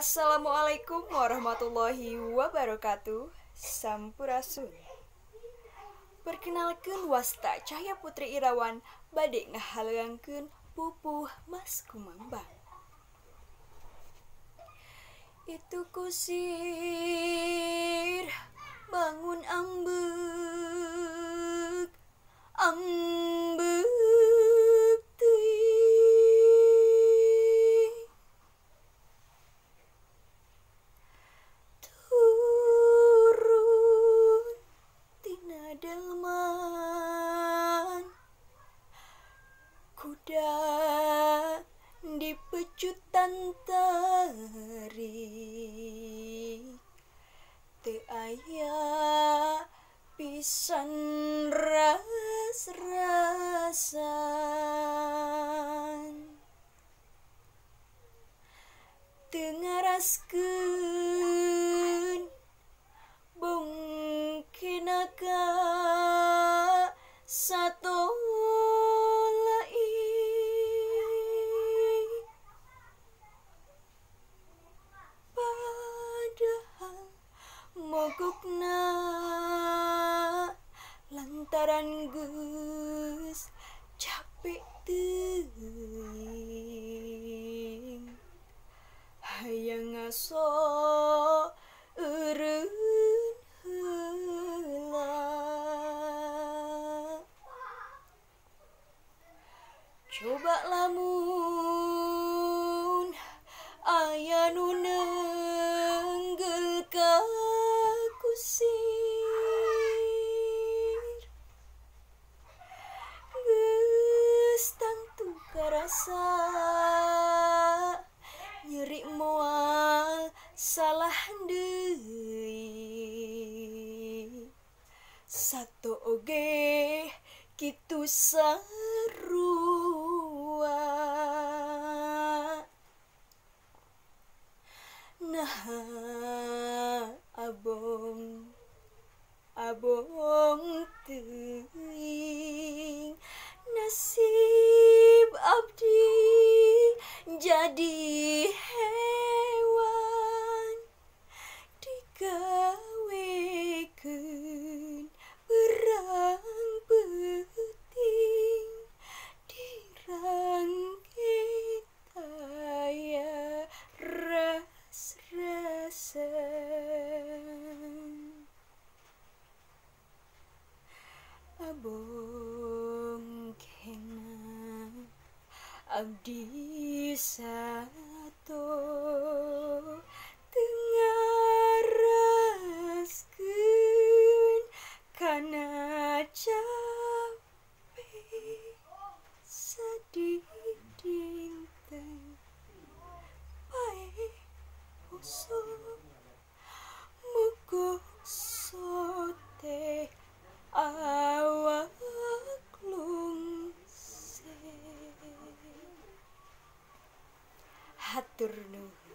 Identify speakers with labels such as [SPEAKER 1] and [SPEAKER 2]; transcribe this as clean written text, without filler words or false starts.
[SPEAKER 1] Assalamualaikum warahmatullahi wabarakatuh. Sampurasun. Perkenalkan Wasta Cahya Putri Irawan bade ngahalangkeun pupuh Mas Kumambang. Itu kusir bangun ambek ambek teuing turun tina delman kuda di pecutan tarik teu aya pisan ras-rasan teu ngaraskeun bongkena ka sato lain padahal mogokna lantaran geus capek teuing hayang ngaso eureun heula coba lamun aya nu neunggel ka kusir geus tangtu karasa nyeri moal salah deui sato oge kitu sarua nah abong teuing nasib abdi jadi hewan digawekeun perang penting dirangkit aya ras-rasan abong kena abdi sato teu ngaraskeun kana capek sadih dinten pae poso mogok sote awak lungse hatur nuhun.